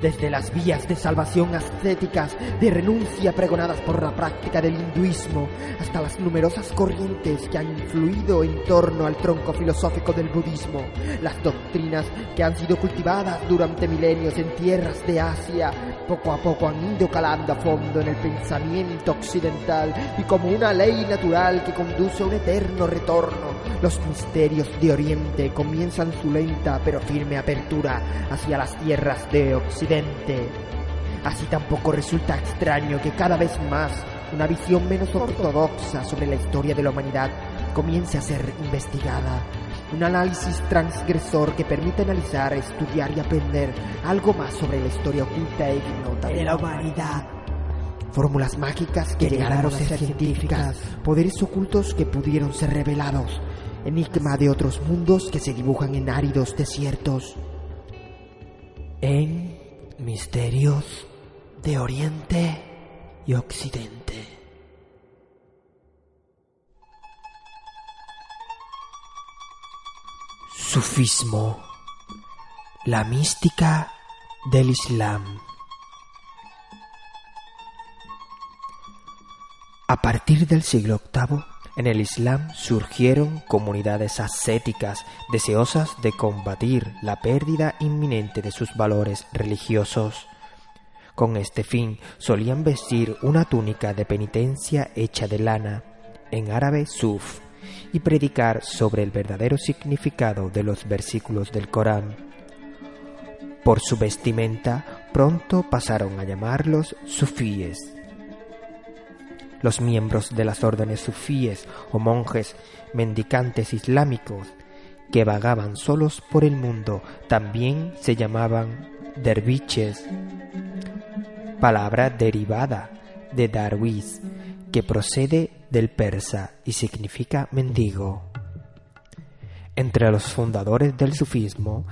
Desde las vías de salvación ascéticas, de renuncia pregonadas por la práctica del hinduismo, hasta las numerosas corrientes que han influido en torno al tronco filosófico del budismo, las doctrinas que han sido cultivadas durante milenios en tierras de Asia, poco a poco han ido calando a fondo en el pensamiento occidental y como una ley natural que conduce a un eterno retorno, los misterios de Oriente comienzan su lenta pero firme apertura hacia las tierras de Occidente. Así tampoco resulta extraño que cada vez más una visión menos ortodoxa sobre la historia de la humanidad comience a ser investigada. Un análisis transgresor que permite analizar, estudiar y aprender algo más sobre la historia oculta e ignota de la humanidad. Fórmulas mágicas que llegaron a ser científicas, poderes ocultos que pudieron ser revelados, enigma de otros mundos que se dibujan en áridos desiertos. En Misterios de Oriente y Occidente. Sufismo, la mística del Islam. A partir del siglo VIII, en el Islam surgieron comunidades ascéticas deseosas de combatir la pérdida inminente de sus valores religiosos. Con este fin solían vestir una túnica de penitencia hecha de lana, en árabe suf, y predicar sobre el verdadero significado de los versículos del Corán. Por su vestimenta pronto pasaron a llamarlos sufíes. Los miembros de las órdenes sufíes o monjes mendicantes islámicos que vagaban solos por el mundo también se llamaban derviches, palabra derivada de darwish, que procede del persa y significa mendigo. Entre los fundadores del sufismo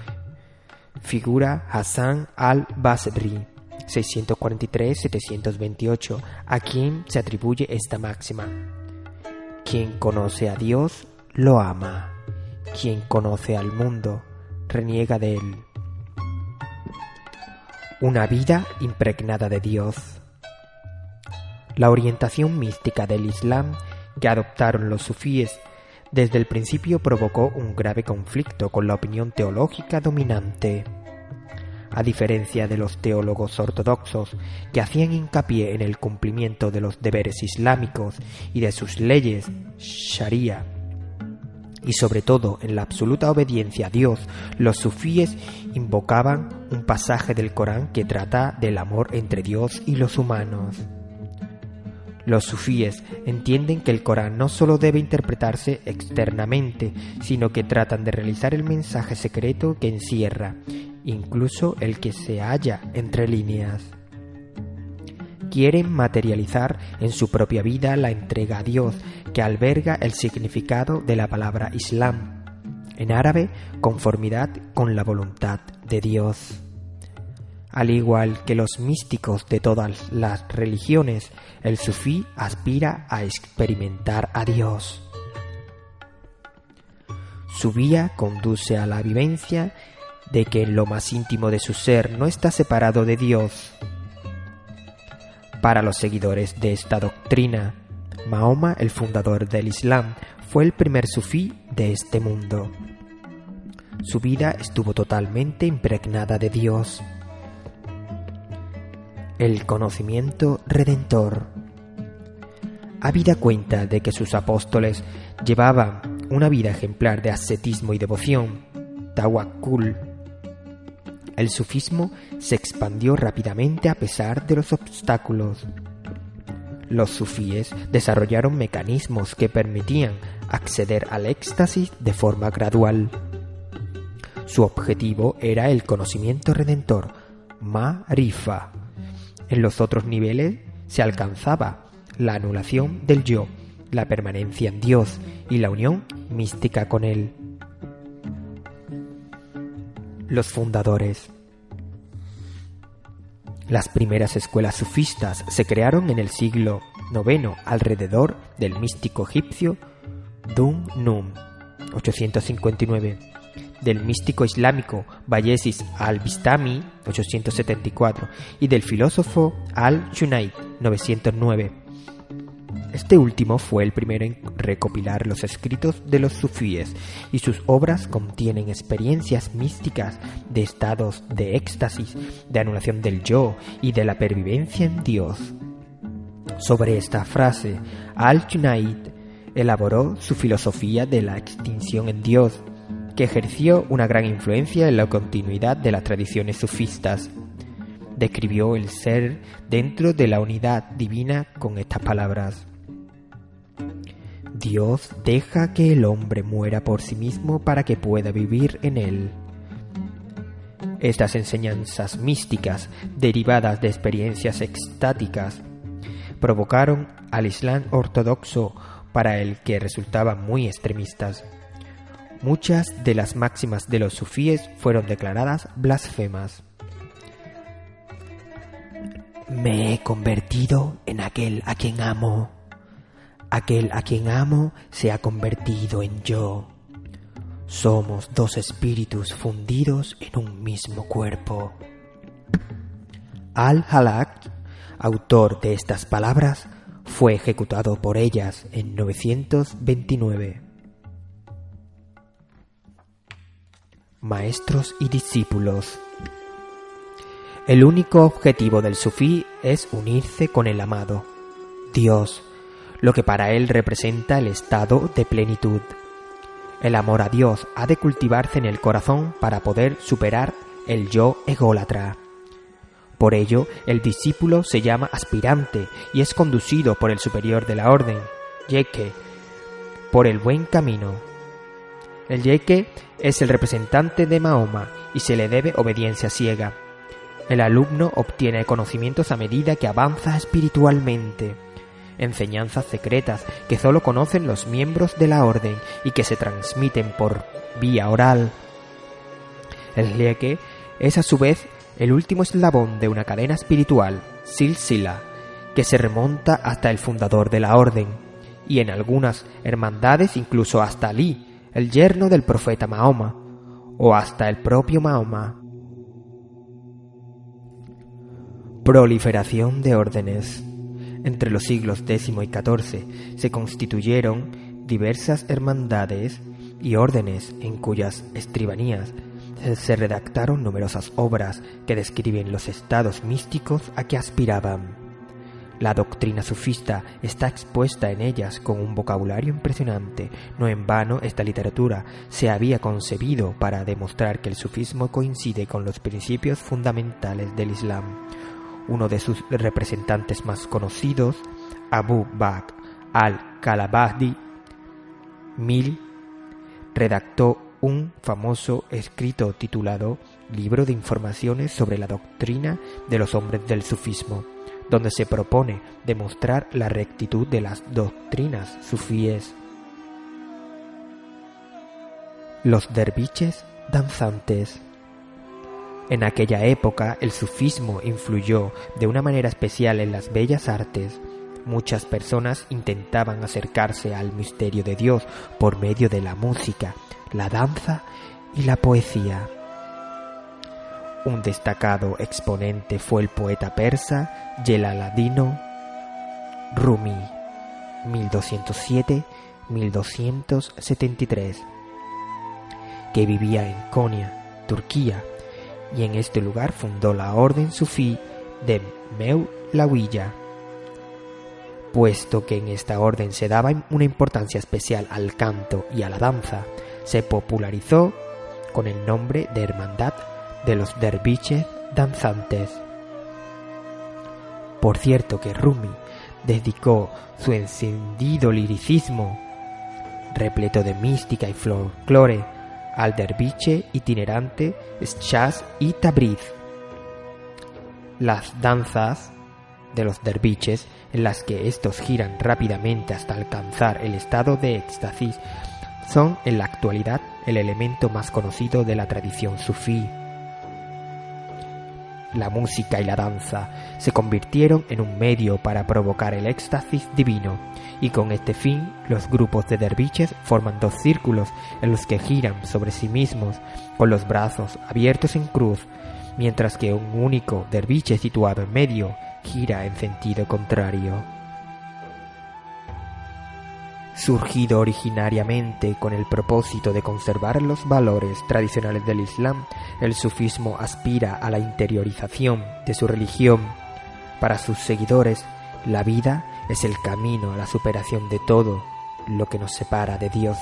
figura Hassan al-Basri, 643-728, a quien se atribuye esta máxima: quien conoce a Dios lo ama, quien conoce al mundo reniega de él. Una vida impregnada de Dios. La orientación mística del Islam que adoptaron los sufíes desde el principio provocó un grave conflicto con la opinión teológica dominante. A diferencia de los teólogos ortodoxos, que hacían hincapié en el cumplimiento de los deberes islámicos y de sus leyes sharia, y sobre todo en la absoluta obediencia a Dios, los sufíes invocaban un pasaje del Corán que trata del amor entre Dios y los humanos. Los sufíes entienden que el Corán no solo debe interpretarse externamente, sino que tratan de realizar el mensaje secreto que encierra, incluso el que se halla entre líneas. Quieren materializar en su propia vida la entrega a Dios, que alberga el significado de la palabra Islam, en árabe, conformidad con la voluntad de Dios. Al igual que los místicos de todas las religiones, el sufí aspira a experimentar a Dios. Su vía conduce a la vivencia de que en lo más íntimo de su ser no está separado de Dios. Para los seguidores de esta doctrina, Mahoma, el fundador del Islam, fue el primer sufí de este mundo. Su vida estuvo totalmente impregnada de Dios. El conocimiento redentor. Habida cuenta de que sus apóstoles llevaban una vida ejemplar de ascetismo y devoción, tawakkul, el sufismo se expandió rápidamente a pesar de los obstáculos. Los sufíes desarrollaron mecanismos que permitían acceder al éxtasis de forma gradual. Su objetivo era el conocimiento redentor, ma'rifa. En los otros niveles se alcanzaba la anulación del yo, la permanencia en Dios y la unión mística con Él. Los fundadores. Las primeras escuelas sufistas se crearon en el siglo IX alrededor del místico egipcio Dum Nun, 859, del místico islámico Bayezid al-Bistami, 874, y del filósofo al-Junayd, 909. Este último fue el primero en recopilar los escritos de los sufíes, y sus obras contienen experiencias místicas de estados de éxtasis, de anulación del yo y de la pervivencia en Dios. Sobre esta frase, al-Junayd elaboró su filosofía de la extinción en Dios, que ejerció una gran influencia en la continuidad de las tradiciones sufistas. Describió el ser dentro de la unidad divina con estas palabras: Dios deja que el hombre muera por sí mismo para que pueda vivir en él. Estas enseñanzas místicas, derivadas de experiencias extáticas, provocaron al Islam ortodoxo, para el que resultaban muy extremistas. Muchas de las máximas de los sufíes fueron declaradas blasfemas. Me he convertido en aquel a quien amo. Aquel a quien amo se ha convertido en yo. Somos dos espíritus fundidos en un mismo cuerpo. Al-Halak, autor de estas palabras, fue ejecutado por ellas en 929. Maestros y discípulos. El único objetivo del sufí es unirse con el amado, Dios, lo que para él representa el estado de plenitud. El amor a Dios ha de cultivarse en el corazón para poder superar el yo ególatra. Por ello, el discípulo se llama aspirante y es conducido por el superior de la orden, yeque, por el buen camino. El yeque es el representante de Mahoma y se le debe obediencia ciega. El alumno obtiene conocimientos a medida que avanza espiritualmente, enseñanzas secretas que solo conocen los miembros de la orden y que se transmiten por vía oral. El yeque es a su vez el último eslabón de una cadena espiritual, silsila, que se remonta hasta el fundador de la orden, y en algunas hermandades incluso hasta Ali, el yerno del profeta Mahoma, o hasta el propio Mahoma. Proliferación de órdenes. Entre los siglos X y XIV se constituyeron diversas hermandades y órdenes en cuyas escribanías se redactaron numerosas obras que describen los estados místicos a que aspiraban. La doctrina sufista está expuesta en ellas con un vocabulario impresionante. No en vano esta literatura se había concebido para demostrar que el sufismo coincide con los principios fundamentales del Islam. Uno de sus representantes más conocidos, Abu Bakr al-Kalabadi, redactó un famoso escrito titulado Libro de Informaciones sobre la Doctrina de los Hombres del Sufismo, donde se propone demostrar la rectitud de las doctrinas sufíes. Los derviches danzantes. En aquella época el sufismo influyó de una manera especial en las bellas artes. Muchas personas intentaban acercarse al misterio de Dios por medio de la música, la danza y la poesía. Un destacado exponente fue el poeta persa Jalaluddin Rumi, 1207-1273, que vivía en Konya, Turquía, y en este lugar fundó la orden sufí de Mevlaviya. Puesto que en esta orden se daba una importancia especial al canto y a la danza, se popularizó con el nombre de Hermandad de los Derviches Danzantes. Por cierto que Rumi dedicó su encendido liricismo, repleto de mística y folclore, al derviche itinerante Shaz y Tabriz. Las danzas de los derviches, en las que estos giran rápidamente hasta alcanzar el estado de éxtasis, son en la actualidad el elemento más conocido de la tradición sufí. La música y la danza se convirtieron en un medio para provocar el éxtasis divino, y con este fin los grupos de derviches forman dos círculos en los que giran sobre sí mismos con los brazos abiertos en cruz, mientras que un único derviche situado en medio gira en sentido contrario. Surgido originariamente con el propósito de conservar los valores tradicionales del Islam, el sufismo aspira a la interiorización de su religión. Para sus seguidores, la vida es el camino a la superación de todo lo que nos separa de Dios.